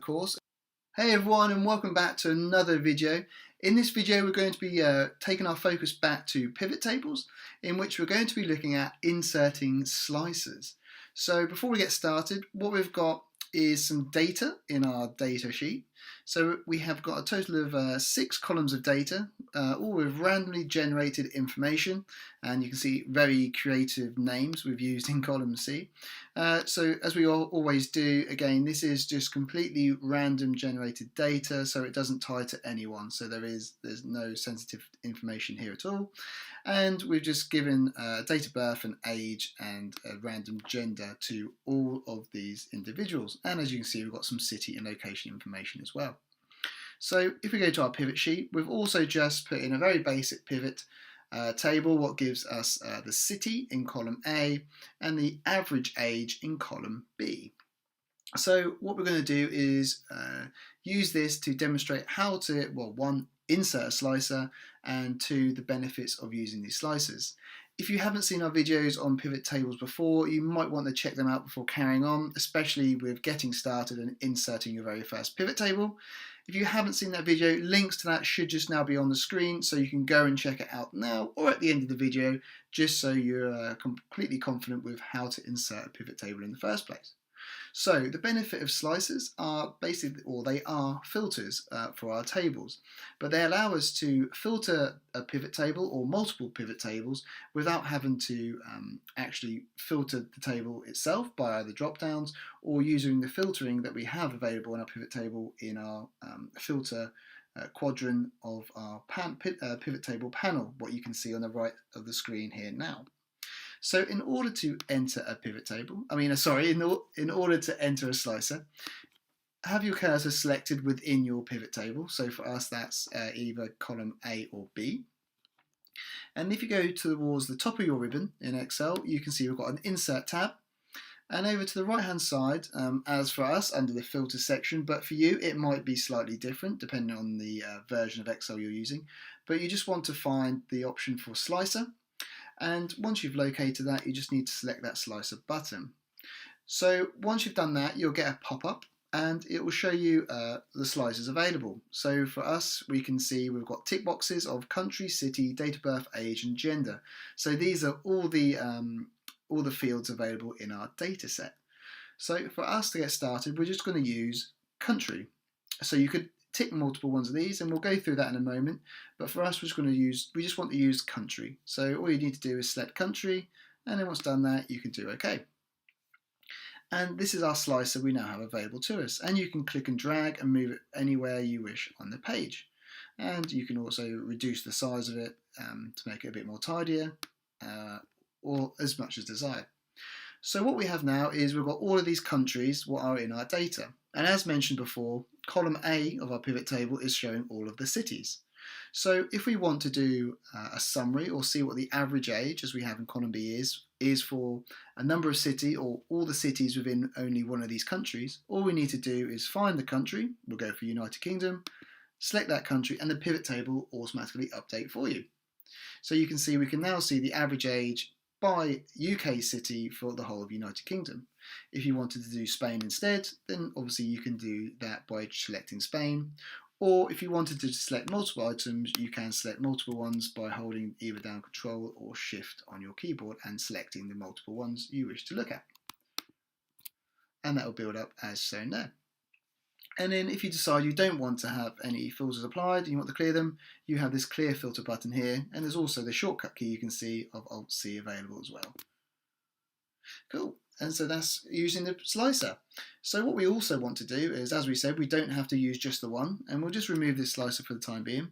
course. Hey everyone, and welcome back to another video. In this video we're going to be taking our focus back to pivot tables, in which we're going to be looking at inserting slicers. So before we get started, what we've got is some data in our data sheet. So we have got a total of 6 columns of data, all with randomly generated information, and you can see very creative names we've used in column C. So as we always do, again, this is just completely random generated data, so it doesn't tie to anyone, so there's no sensitive information here at all. And we've just given date of birth and age and a random gender to all of these individuals. And as you can see, we've got some city and location information as well. So if we go to our pivot sheet, we've also just put in a very basic pivot table, what gives us the city in column A and the average age in column B. So what we're going to do is use this to demonstrate how to, well, one, insert a slicer, and two, the benefits of using these slicers. If you haven't seen our videos on pivot tables before, you might want to check them out before carrying on, especially with getting started and inserting your very first pivot table. If you haven't seen that video, links to that should just now be on the screen, so you can go and check it out now or at the end of the video, just so you're completely confident with how to insert a pivot table in the first place. So the benefit of slicers are basically, or they are filters for our tables, but they allow us to filter a pivot table or multiple pivot tables without having to actually filter the table itself by either drop downs or using the filtering that we have available in our pivot table in our filter quadrant of our pivot table panel, what you can see on the right of the screen here now. So in order to enter a pivot table, in order to enter a slicer, have your cursor selected within your pivot table. So for us, that's either column A or B. And if you go towards the top of your ribbon in Excel, you can see we've got an Insert tab. And over to the right hand side, as for us, under the filter section, but for you it might be slightly different depending on the version of Excel you're using. But you just want to find the option for slicer. And once you've located that, you just need to select that slicer button. So once you've done that, you'll get a pop-up and it will show you the slicers available. So for us, we can see we've got tick boxes of country, city, date of birth, age and gender. So these are all the fields available in our data set. So for us to get started, we're just going to use country. So you could tick multiple ones of these, and we'll go through that in a moment, but for us we just want to use country. So all you need to do is select country, and then once done that you can do OK. And this is our slicer we now have available to us, and you can click and drag and move it anywhere you wish on the page. And you can also reduce the size of it to make it a bit more tidier, or as much as desired. So what we have now is we've got all of these countries what are in our data, and as mentioned before, column A of our pivot table is showing all of the cities. So if we want to do a summary or see what the average age, as we have in column B, is for a number of cities or all the cities within only one of these countries, all we need to do is find the country. We'll go for United Kingdom, select that country, and the pivot table will automatically update for you. So you can see we can now see the average age by UK city for the whole of United Kingdom. If you wanted to do Spain instead, then obviously you can do that by selecting Spain. Or if you wanted to select multiple items, you can select multiple ones by holding either down Control or Shift on your keyboard and selecting the multiple ones you wish to look at. And that will build up as shown there. And then if you decide you don't want to have any filters applied and you want to clear them, you have this clear filter button here, and there's also the shortcut key you can see of Alt-C available as well. Cool, and so that's using the slicer. So what we also want to do is, as we said, we don't have to use just the one, and we'll just remove this slicer for the time being.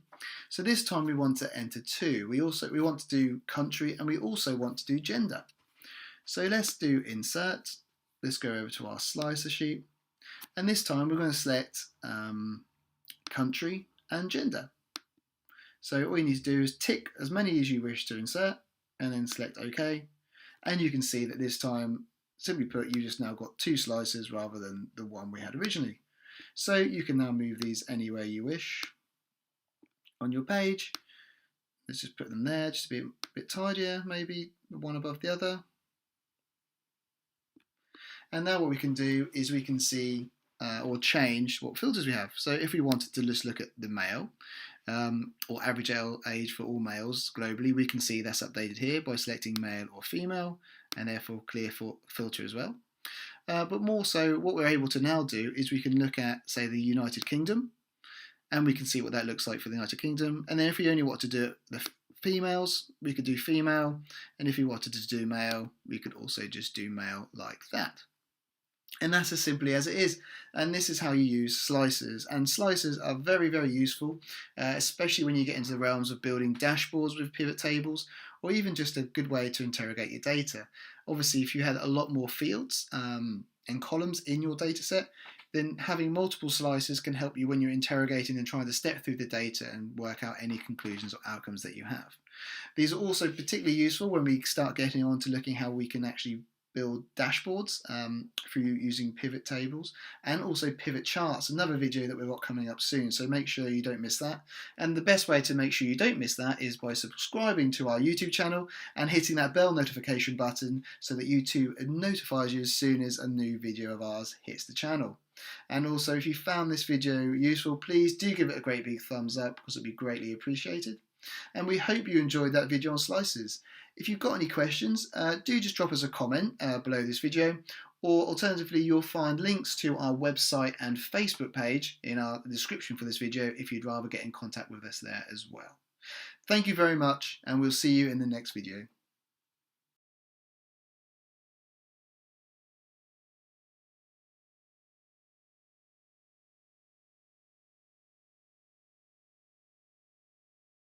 So this time we want to enter two. We want to do country, and we also want to do gender. So let's do Insert. Let's go over to our slicer sheet. And this time we're going to select country and gender. So all you need to do is tick as many as you wish to insert and then select OK. And you can see that this time, simply put, you just now got 2 slices rather than the one we had originally. So you can now move these anywhere you wish on your page. Let's just put them there just to be a bit tidier, maybe one above the other. And now what we can do is we can see or change what filters we have. So if we wanted to just look at the male, or average age for all males globally, we can see that's updated here by selecting male or female, and therefore clear filter as well. But more so, what we're able to now do is we can look at, say, the United Kingdom, and we can see what that looks like for the United Kingdom. And then if we only want to do the females, we could do female, and if we wanted to do male, we could also just do male like that. And that's as simply as it is. And this is how you use slicers. And slicers are very, very useful, especially when you get into the realms of building dashboards with pivot tables, or even just a good way to interrogate your data. Obviously, if you had a lot more fields and columns in your data set, then having multiple slicers can help you when you're interrogating and trying to step through the data and work out any conclusions or outcomes that you have. These are also particularly useful when we start getting on to looking how we can actually build dashboards through using pivot tables, and also pivot charts, another video that we've got coming up soon, so make sure you don't miss that. And the best way to make sure you don't miss that is by subscribing to our YouTube channel and hitting that bell notification button so that YouTube notifies you as soon as a new video of ours hits the channel. And also, if you found this video useful, please do give it a great big thumbs up, because it would be greatly appreciated. And we hope you enjoyed that video on slices. If you've got any questions, do just drop us a comment below this video, or alternatively you'll find links to our website and Facebook page in our description for this video if you'd rather get in contact with us there as well. Thank you very much, and we'll see you in the next video.